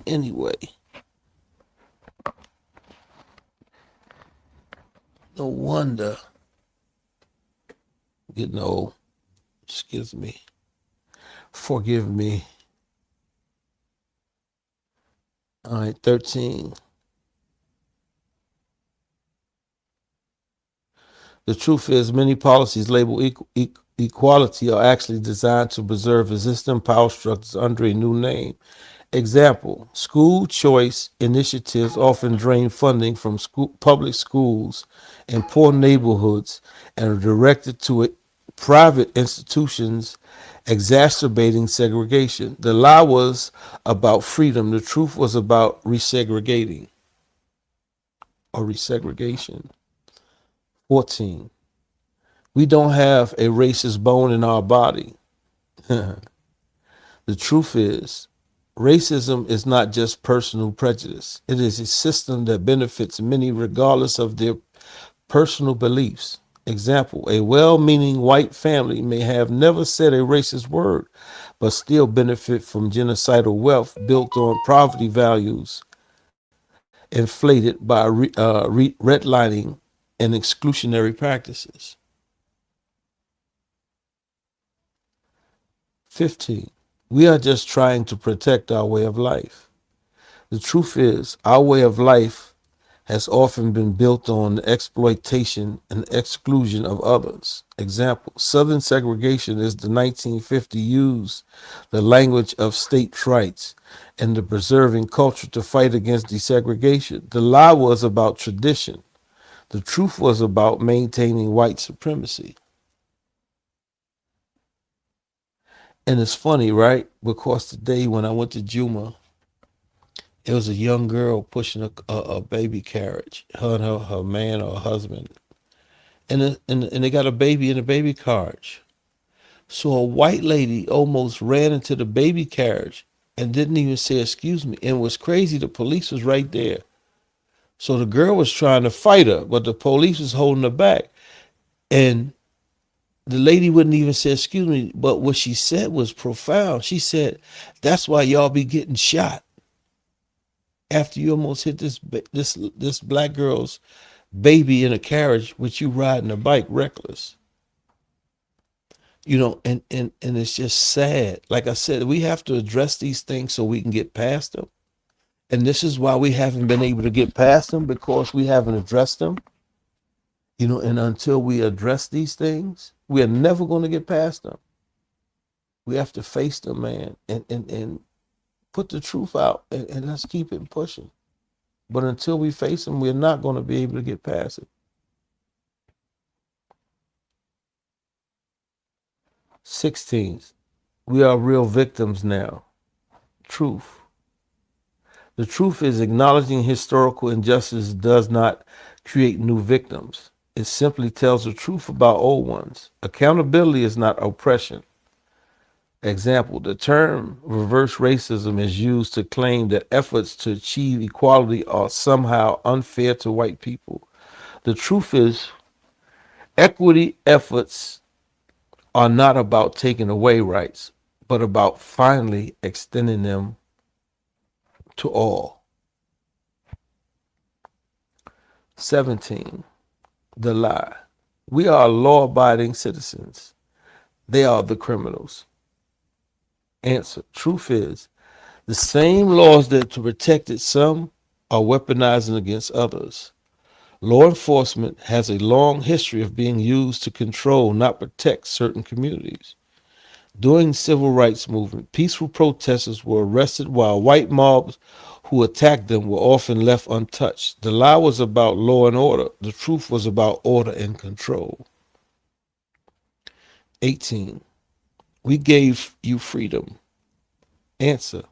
Anyway, no wonder getting old. Excuse me. Forgive me. All right, 13. The truth is, many policies labeled equality are actually designed to preserve existing power structures under a new name. Example, school choice initiatives often drain funding from public schools in poor neighborhoods and are directed to private institutions, exacerbating segregation. The lie was about freedom. The truth was about resegregating or resegregation. 14. We don't have a racist bone in our body. The truth is, racism is not just personal prejudice. It is a system that benefits many regardless of their personal beliefs. Example, a well-meaning white family may have never said a racist word, but still benefit from genocidal wealth built on poverty values inflated by redlining and exclusionary practices. 15. We are just trying to protect our way of life. The truth is, our way of life has often been built on the exploitation and exclusion of others. Example, Southern segregation is the 1950 used the language of states' rights and the preserving culture to fight against desegregation. The lie was about tradition. The truth was about maintaining white supremacy. And it's funny, right? Because today when I went to Juma, it was a young girl pushing a baby carriage, her and her man or husband. And they got a baby in a baby carriage. So a white lady almost ran into the baby carriage and didn't even say, excuse me. And what's crazy, the police was right there. So the girl was trying to fight her, but the police was holding her back. And the lady wouldn't even say, excuse me. But what she said was profound. She said, that's why y'all be getting shot after you almost hit this black girl's baby in a carriage with you riding a bike reckless. And it's just sad. Like I said, we have to address these things so we can get past them. And this is why we haven't been able to get past them, because we haven't addressed them. And until we address these things, we are never going to get past them. We have to face them, man, and put the truth out, and let's keep it pushing. But until we face them, we're not going to be able to get past it. 16. We are real victims now. Truth. The truth is, acknowledging historical injustice does not create new victims. It simply tells the truth about old ones. Accountability is not oppression. Example, the term reverse racism is used to claim that efforts to achieve equality are somehow unfair to white people. The truth is, equity efforts are not about taking away rights, but about finally extending them to all. 17. The lie. We are law-abiding citizens. They are the criminals. Answer. Truth is, the same laws that protected some are weaponizing against others. Law enforcement has a long history of being used to control, not protect certain communities. During the civil rights movement, peaceful protesters were arrested while white mobs who attacked them were often left untouched. The lie was about law and order. The truth was about order and control. 18. We gave you freedom. Answer.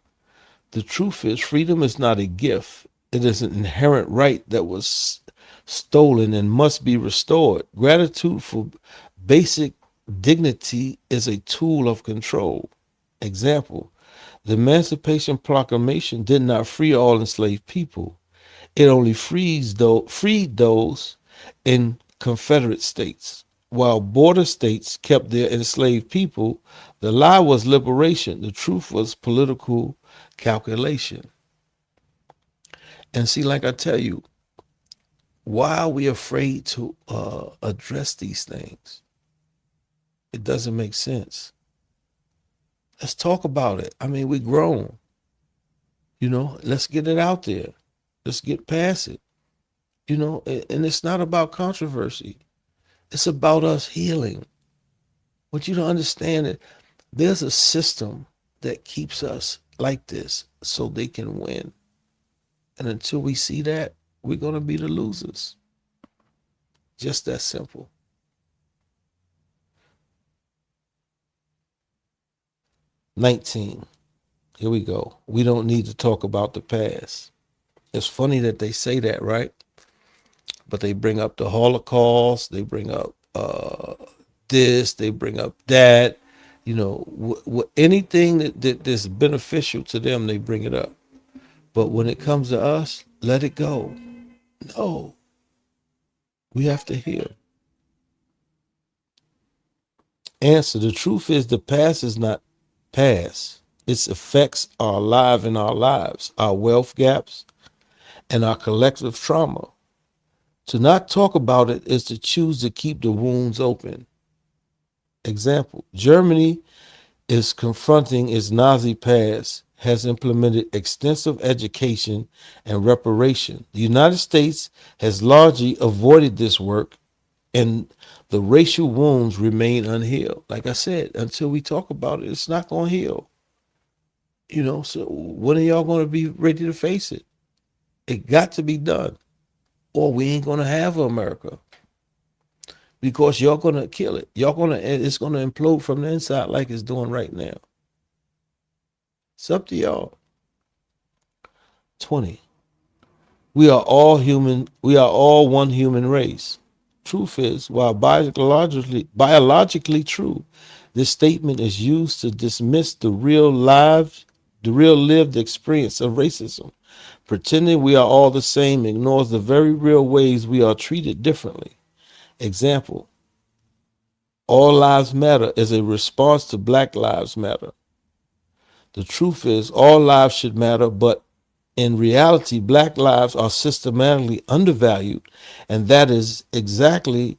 The truth is, freedom is not a gift. It is an inherent right that was stolen and must be restored. Gratitude for basic dignity is a tool of control. Example, the Emancipation Proclamation did not free all enslaved people. It only freed those in Confederate states. While border states kept their enslaved people, the lie was liberation. The truth was political calculation. And see, like I tell you, why are we afraid to address these things? It doesn't make sense. Let's talk about it. I mean, we grown, let's get it out there. Let's get past it, and it's not about controversy. It's about us healing. What you don't understand is there's a system that keeps us like this so they can win. And until we see that, we're going to be the losers. Just that simple. 19. Here we go. We don't need to talk about the past. It's funny that they say that, right? But they bring up the Holocaust, they bring up this, they bring up that. Anything that's beneficial to them, they bring it up. But when it comes to us, let it go. No, we have to heal. Answer: the truth is the past is not past. Its effects are alive in our lives, our wealth gaps, and our collective trauma. To not talk about it is to choose to keep the wounds open. Example: Germany is confronting its Nazi past, has implemented extensive education and reparation. The United States has largely avoided this work, and the racial wounds remain unhealed. Like I said, until we talk about it, it's not going to heal. So when are y'all going to be ready to face it? It got to be done, or we ain't going to have America, because y'all going to kill it. It's going to implode from the inside like it's doing right now. It's up to y'all. 20. We are all human. We are all one human race. Truth is, while biologically true, this statement is used to dismiss the real lived experience of racism. Pretending we are all the same ignores the very real ways we are treated differently. Example: All Lives Matter is a response to Black Lives Matter. The truth is, all lives should matter, but in reality, Black lives are systematically undervalued, and that is exactly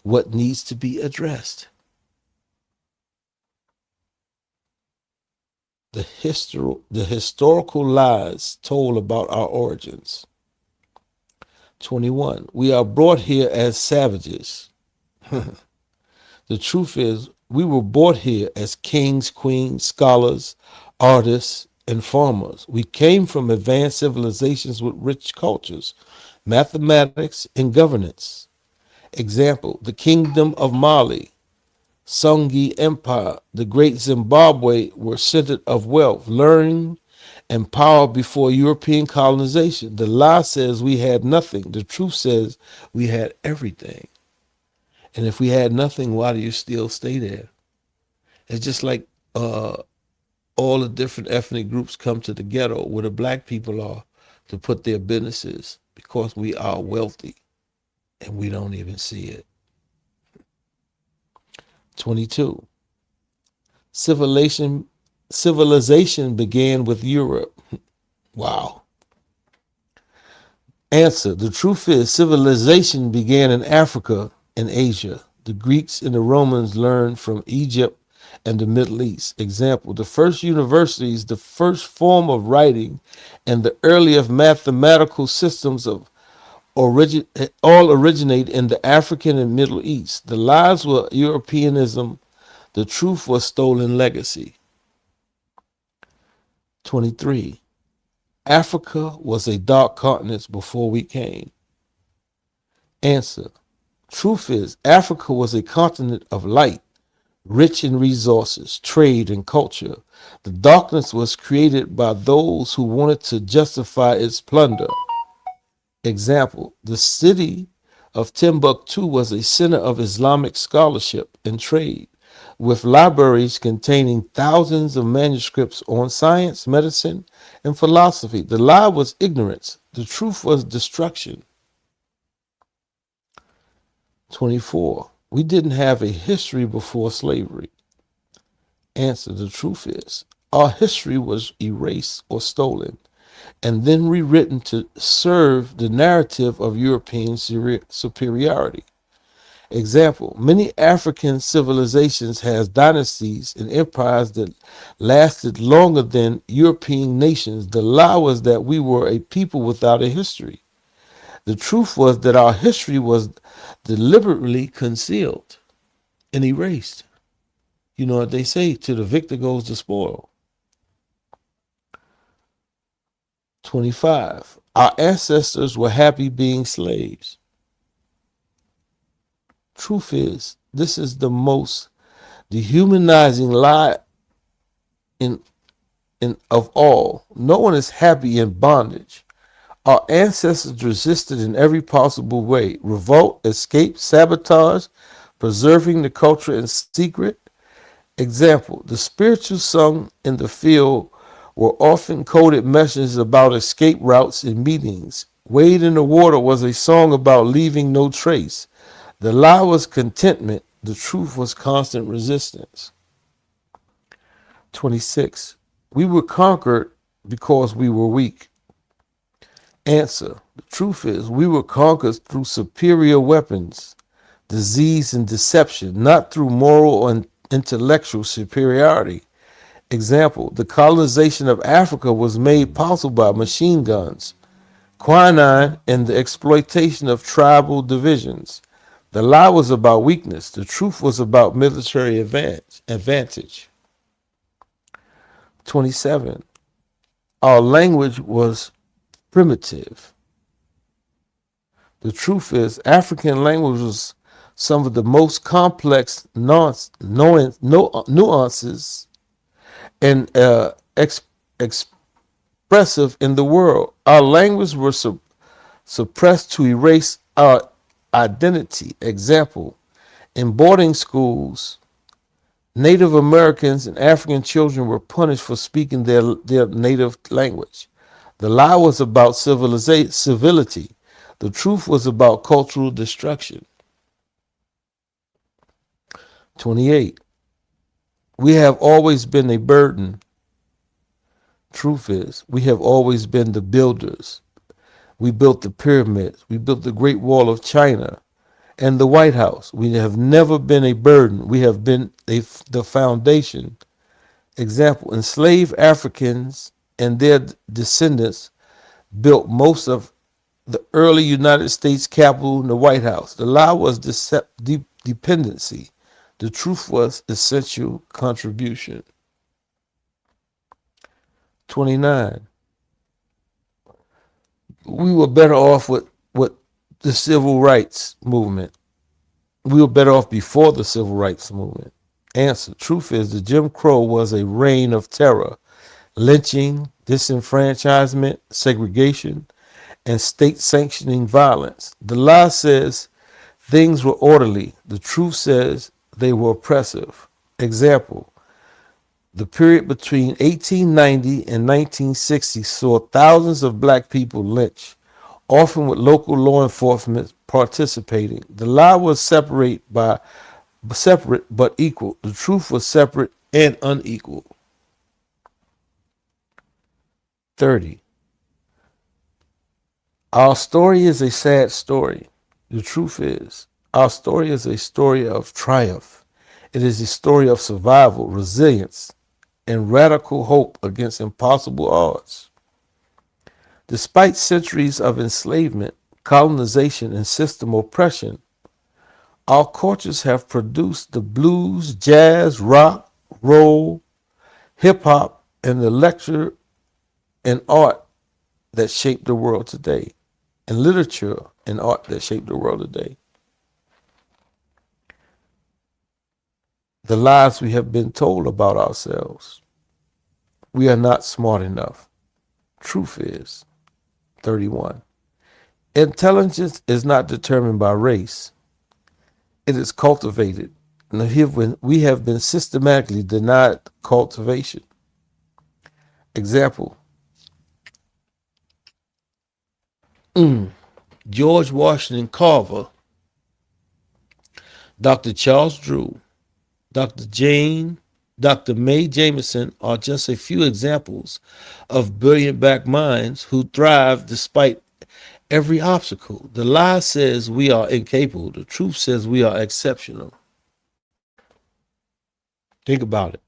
what needs to be addressed. The historical lies told about our origins. 21. We are brought here as savages. The truth is, we were brought here as kings, queens, scholars, artists, and farmers. We came from advanced civilizations with rich cultures, mathematics, and governance. Example: the Kingdom of Mali, Songhai Empire, the Great Zimbabwe were centered of wealth, learning, and power before European colonization. The lie says we had nothing. The truth says we had everything. And if we had nothing, why do you still stay there? It's just like all the different ethnic groups come to the ghetto where the black people are to put their businesses because we are wealthy and we don't even see it. 22. Civilization began with Europe. Wow. Answer: the truth is civilization began in Africa and Asia. The Greeks and the Romans learned from Egypt and the Middle East. Example: the first universities, the first form of writing, and the earliest mathematical systems all originate in the African and Middle East. The lies were Europeanism. The truth was stolen legacy. 23. Africa was a dark continent before we came. Answer: truth is, Africa was a continent of light, rich in resources, trade, and culture. The darkness was created by those who wanted to justify its plunder. Example: the city of Timbuktu was a center of Islamic scholarship and trade, with libraries containing thousands of manuscripts on science, medicine, and philosophy. The lie was ignorance. The truth was destruction. 24. We didn't have a history before slavery. Answer: the truth is, our history was erased or stolen. and then rewritten to serve the narrative of European superiority. Example, many African civilizations has dynasties and empires that lasted longer than European nations. The lie was that we were a people without a history. The truth was that our history was deliberately concealed and erased. You know what they say, to the victor goes the spoil. 25. Our ancestors were happy being slaves. Truth is, this is the most dehumanizing lie in, of all. No one is happy in bondage. Our ancestors resisted in every possible way: revolt, escape, sabotage, preserving the culture in secret. Example, the spirituals sung in the field were often coded messages about escape routes and meetings. Wade in the Water was a song about leaving no trace. The lie was contentment. The truth was constant resistance. 26. We were conquered because we were weak. Answer. The truth is, we were conquered through superior weapons, disease, and deception, not through moral or intellectual superiority. Example, the colonization of Africa was made possible by machine guns, quinine, and the exploitation of tribal divisions. The lie was about weakness. The truth was about military advantage. 27. Our language was primitive. The truth is, African language was some of the most complex nuances and expressive in the world. Our language were suppressed to erase our identity. Example, in boarding schools, Native Americans and African children were punished for speaking their native language. The lie was about civility. The truth was about cultural destruction. 28. We have always been a burden. Truth is, we have always been the builders. We built the pyramids. We built the Great Wall of China and the White House. We have never been a burden. We have been the foundation. Example, enslaved Africans and their descendants built most of the early United States Capitol and the White House. The lie was dependency. The truth was essential contribution. 29. We were better off with the civil rights movement. We were better off before the civil rights movement. Answer. Truth is, the Jim Crow was a reign of terror, lynching, disenfranchisement, segregation, and state sanctioning violence. The lie says things were orderly. The truth says they were oppressive. Example, the period between 1890 and 1960 saw thousands of black people lynched, often with local law enforcement participating. The lie was separate but equal. The truth was separate and unequal. 30. Our story is a sad story. The truth is, our story is a story of triumph. It is a story of survival, resilience, and radical hope against impossible odds. Despite centuries of enslavement, colonization, and system oppression, our cultures have produced the blues, jazz, rock, roll, hip hop, and the lecture and art that shape the world today, and literature and art that shape the world today. The lies we have been told about ourselves. We are not smart enough. Truth is, 31. Intelligence is not determined by race. It is cultivated. And we have been systematically denied cultivation. Example, George Washington Carver, Dr. Charles Drew, Dr. Jane Dr. Mae Jameson are just a few examples of brilliant black minds who thrive despite every obstacle. The lie says we are incapable. The truth says we are exceptional. Think about it.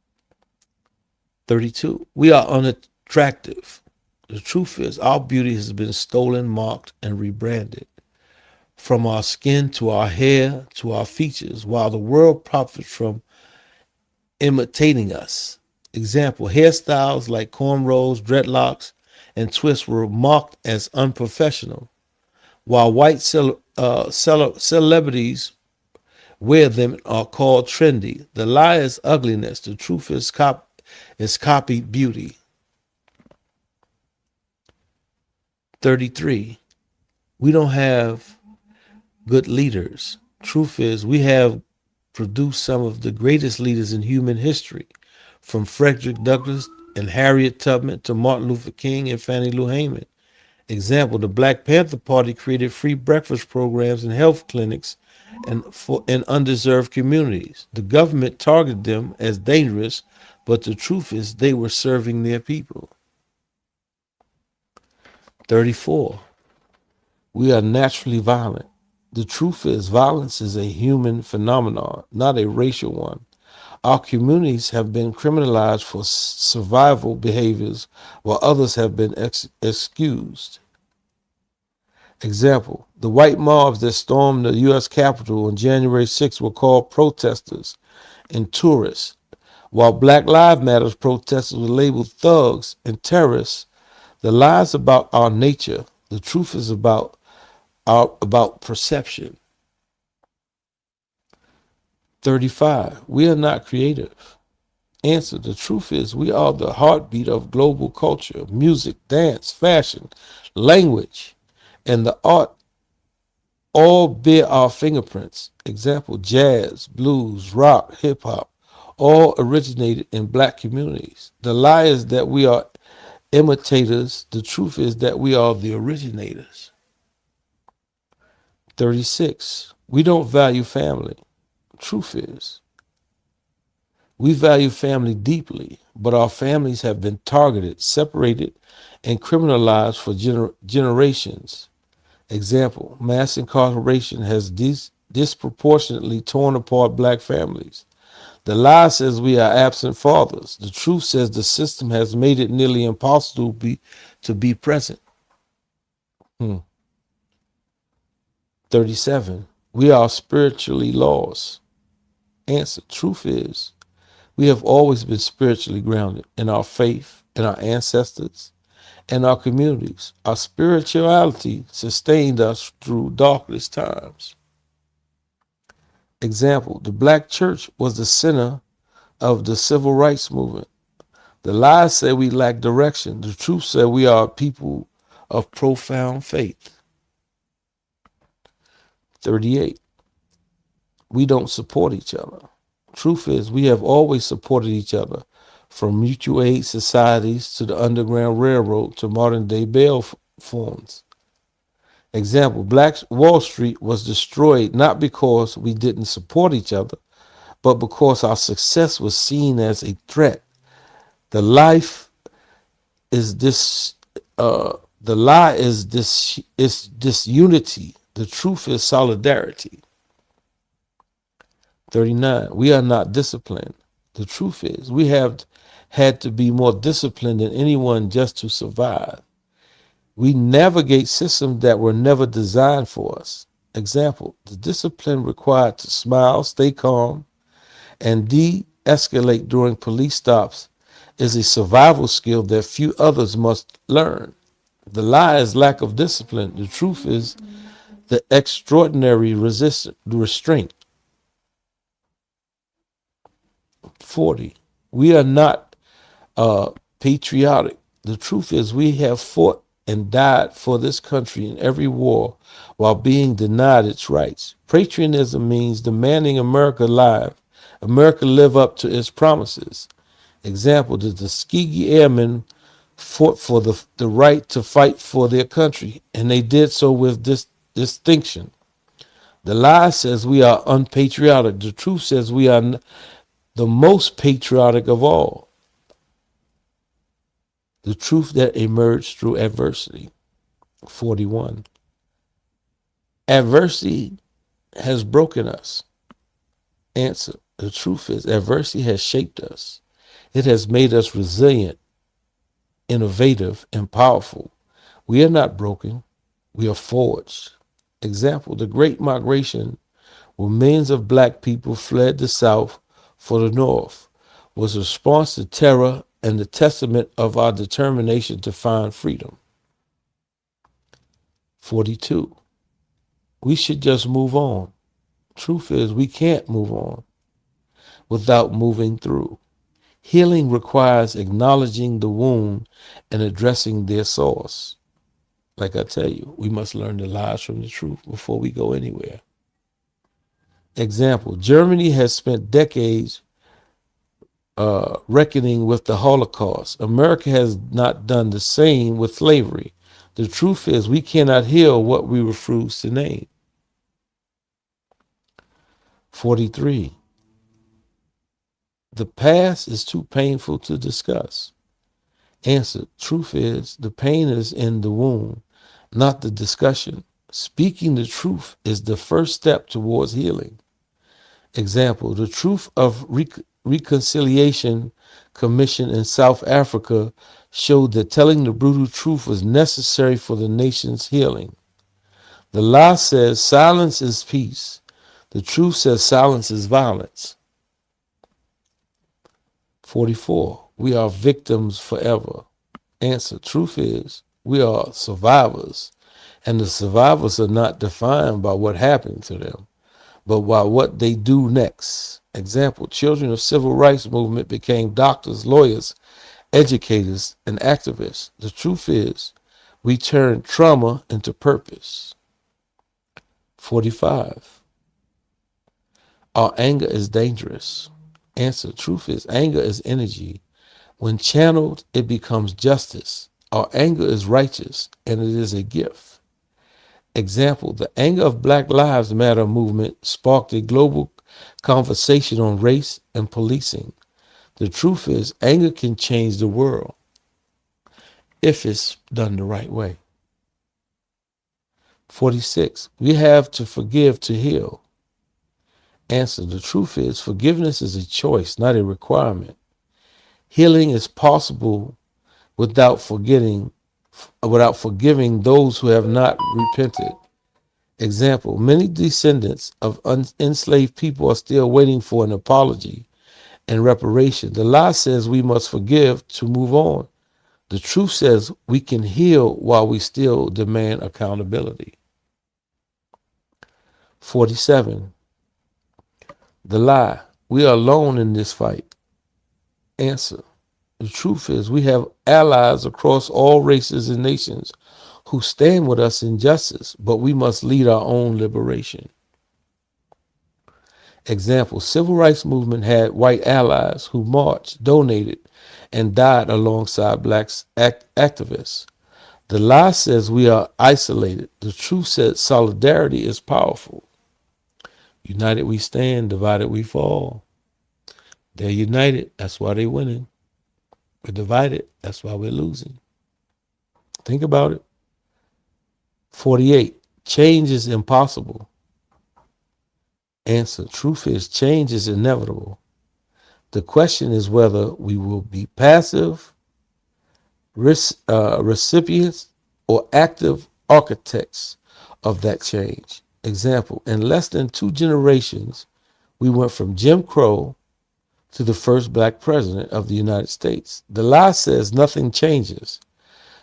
32. We are unattractive. The truth is our beauty has been stolen, marked, and rebranded. From our skin to our hair to our features, while the world profits from imitating us. Example, hairstyles like cornrows, dreadlocks, and twists were marked as unprofessional, while white celebrities wear them and are called trendy. The lie is ugliness. The truth is copied beauty. 33. We don't have good leaders. Truth is, we have produced some of the greatest leaders in human history, from Frederick Douglass and Harriet Tubman to Martin Luther King and Fannie Lou Hamer. Example, the Black Panther Party created free breakfast programs and health clinics in undeserved communities. The government targeted them as dangerous, but the truth is they were serving their people. 34. We are naturally violent. The truth is violence is a human phenomenon, not a racial one. Our communities have been criminalized for survival behaviors while others have been excused. Example, the white mobs that stormed the U.S. Capitol on January 6th were called protesters and tourists, while Black Lives Matter protesters were labeled thugs and terrorists. The lie is about our nature. The truth is about perception. 35. We are not creative. Answer, the truth is we are the heartbeat of global culture, music, dance, fashion, language, and the art all bear our fingerprints. Example, jazz, blues, rock, hip hop, all originated in black communities. The lie is that we are imitators. The truth is that we are the originators. 36. We don't value family. Truth is, we value family deeply, but our families have been targeted, separated, and criminalized for generations. Example, mass incarceration has disproportionately torn apart black families. The lie says we are absent fathers. The truth says the system has made it nearly impossible to be present. 37. We are spiritually lost. Answer, truth is, we have always been spiritually grounded in our faith, in our ancestors, and our communities. Our spirituality sustained us through darkest times. Example, the black church was the center of the civil rights movement. The lies say we lack direction. The truth said we are a people of profound faith. 38. We don't support each other. Truth is, we have always supported each other, from mutual aid societies to the Underground Railroad to modern day bail funds. Example, Black Wall Street was destroyed not because we didn't support each other, but because our success was seen as a threat. The lie is disunity. The truth is solidarity. 39. We are not disciplined. The truth is we have had to be more disciplined than anyone just to survive. We navigate systems that were never designed for us. Example, the discipline required to smile, stay calm, and de-escalate during police stops is a survival skill that few others must learn. The lie is lack of discipline. The truth is the extraordinary restraint. 40. We are not patriotic. The truth is we have fought and died for this country in every war while being denied its rights. Patriotism means demanding America live up to its promises. Example, the Tuskegee Airmen fought for the right to fight for their country, and they did so with distinction. The lie says we are unpatriotic. The truth says we are The most patriotic of all, the truth that emerged through adversity. 41. Adversity has broken us. Answer. The truth is, adversity has shaped us. It has made us resilient, innovative, and powerful. We are not broken. We are forged. Example, the Great Migration, where millions of black people fled the South for the North, was a response to terror and the testament of our determination to find freedom. 42. We should just move on. Truth is, we can't move on without moving through. Healing requires acknowledging the wound and addressing their source. Like I tell you, we must learn the lies from the truth before we go anywhere. Example, Germany has spent decades reckoning with the Holocaust. America has not done the same with slavery. The truth is, we cannot heal what we refuse to name. 43. The past is too painful to discuss. Answer, truth is, the pain is in the wound, not the discussion. Speaking the truth is the first step towards healing. Example, the Truth of Reconciliation Commission in South Africa showed that telling the brutal truth was necessary for the nation's healing. The lie says silence is peace. The truth says silence is violence. 44. We are victims forever. Answer, truth is, we are survivors, and the survivors are not defined by what happened to them, but by what they do next. Example, children of civil rights movement became doctors, lawyers, educators, and activists. The truth is, we turned trauma into purpose. 45. Our anger is dangerous. Answer, truth is, anger is energy. When channeled, it becomes justice. Our anger is righteous, and it is a gift. Example, the anger of Black Lives Matter movement sparked a global conversation on race and policing. The truth is, anger can change the world if it's done the right way. 46. We have to forgive to heal. Answer, the truth is, forgiveness is a choice, not a requirement. Healing is possible without forgiving those who have not repented. Example, many descendants of enslaved people are still waiting for an apology and reparation. The lie says we must forgive to move on. The truth says we can heal while we still demand accountability. 47. The lie, we are alone in this fight. Answer, the truth is, we have allies across all races and nations who stand with us in justice, but we must lead our own liberation. Example, civil rights movement had white allies who marched, donated, and died alongside black activists. The lie says we are isolated. The truth says solidarity is powerful. United we stand, divided we fall. They're united, that's why they're winning. We're divided, that's why we're losing. Think about it. 48. Change is impossible. Answer, truth is, change is inevitable. The question is whether we will be passive recipients or active architects of that change. Example, in less than 2 generations, we went from Jim Crow to the first black president of the United States. The lie says nothing changes.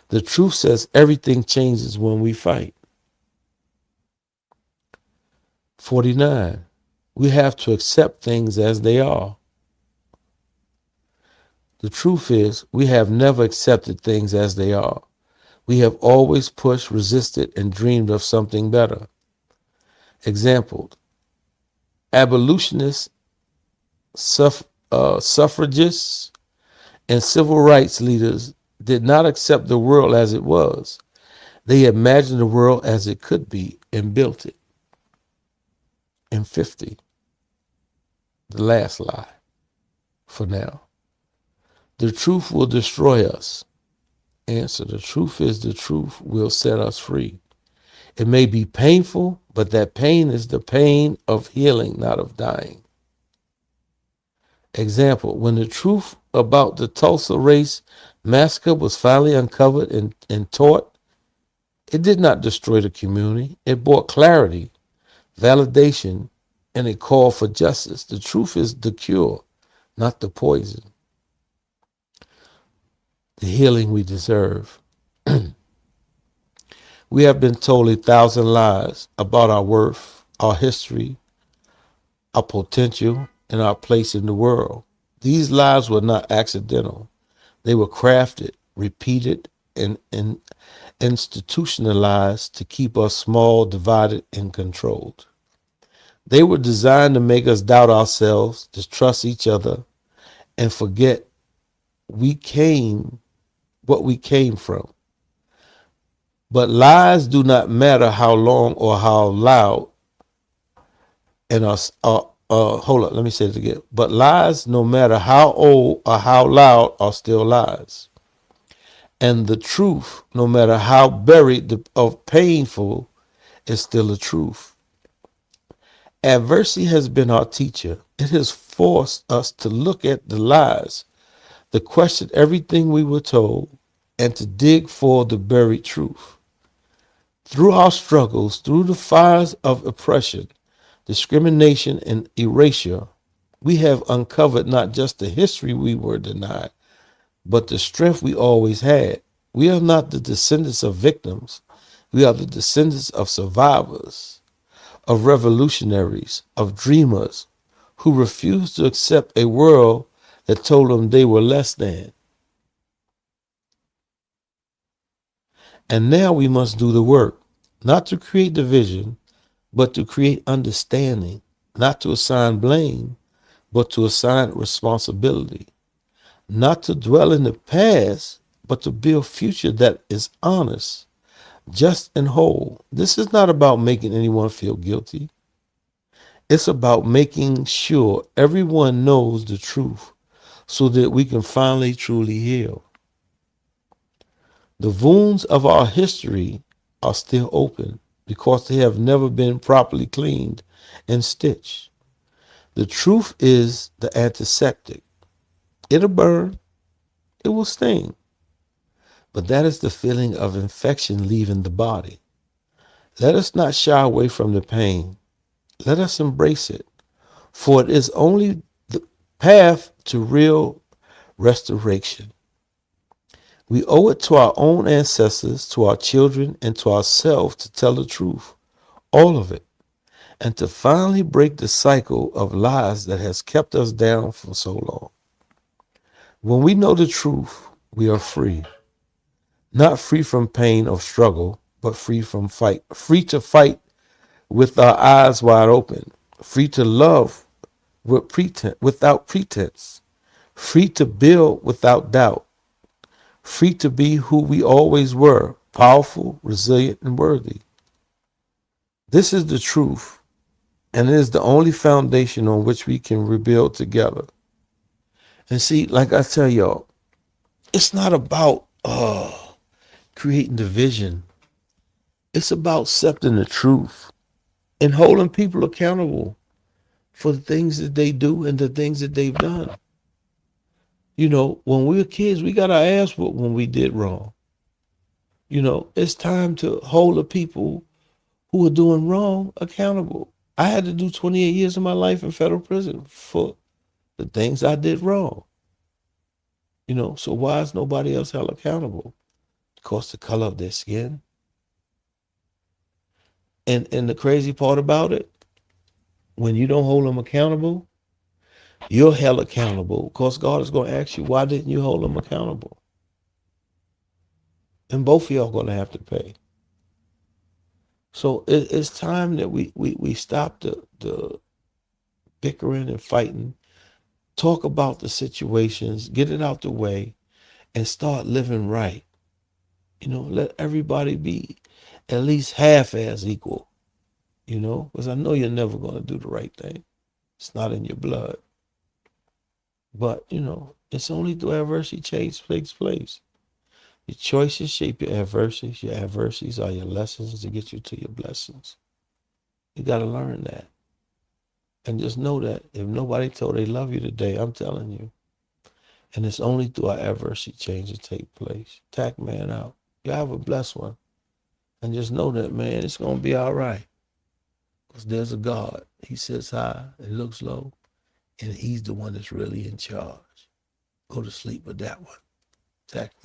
The truth says everything changes when we fight. 49. We have to accept things as they are. The truth is, we have never accepted things as they are. We have always pushed, resisted, and dreamed of something better. Example, abolitionists, suffragists, and civil rights leaders did not accept the world as it was. They imagined the world as it could be and built it. And 50, the last lie. for now. The truth will destroy us. Answer: the truth is the truth will set us free. It may be painful, but that pain is the pain of healing, not of dying. Example: when the truth about the Tulsa race massacre was finally uncovered and taught, it did not destroy the community. It brought clarity, validation, and a call for justice. The truth is the cure, not the poison. The healing we deserve. We have been told 1,000 lies about our worth, our history, our potential, and our place in the world. These lies were not accidental. They were crafted, repeated, and institutionalized to keep us small, divided, and controlled. They were designed to make us doubt ourselves, distrust each other, and forget what we came from. But lies do not matter how long or how loud, and hold up, let me say it again. But lies, no matter how old or how loud, are still lies. And the truth, no matter how buried or painful, is still the truth. Adversity has been our teacher. It has forced us to look at the lies, to question everything we were told, and to dig for the buried truth. Through our struggles, through the fires of oppression, discrimination, and erasure, we have uncovered not just the history we were denied, but the strength we always had. We are not the descendants of victims. We are the descendants of survivors, of revolutionaries, of dreamers who refused to accept a world that told them they were less than. And now we must do the work, not to create division, but to create understanding, not to assign blame, but to assign responsibility, not to dwell in the past, but to build a future that is honest, just, and whole. This is not about making anyone feel guilty. It's about making sure everyone knows the truth so that we can finally truly heal. The wounds of our history are still open because they have never been properly cleaned and stitched. The truth is the antiseptic. It'll burn, it will sting, but that is the feeling of infection leaving the body. Let us not shy away from the pain. Let us embrace it, for it is only the path to real restoration. We owe it to our own ancestors, to our children, and to ourselves to tell the truth, all of it, and to finally break the cycle of lies that has kept us down for so long. When we know the truth, we are free. Not free from pain or struggle, but free to fight with our eyes wide open, free to love without pretense, free to build without doubt, free to be who we always were, powerful, resilient, and worthy. This is the truth, and it is the only foundation on which we can rebuild together. And see, like I tell y'all, it's not about creating division. It's about accepting the truth and holding people accountable for the things that they do and the things that they've done. You know, when we were kids, we got our ass whooped when we did wrong. You know, it's time to hold the people who are doing wrong accountable. I had to do 28 years of my life in federal prison for the things I did wrong. You know, so why is nobody else held accountable? Because the color of their skin. And the crazy part about it, when you don't hold them accountable, you're held accountable because God is going to ask you, why didn't you hold them accountable? And both of y'all are going to have to pay. So it's time that we stop the bickering and fighting, talk about the situations, get it out the way, and start living right. You know, let everybody be at least half as equal, you know, because I know you're never going to do the right thing. It's not in your blood. But, it's only through adversity change takes place. Your choices shape your adversities. Your adversities are your lessons to get you to your blessings. You got to learn that. And just know that if nobody told they love you today, I'm telling you. And it's only through our adversity changes take place. TACC man out. You have a blessed one. And just know that, man, it's going to be all right. Because there's a God. He sits high and looks low. And he's the one that's really in charge. Go to sleep with that one. TACC man.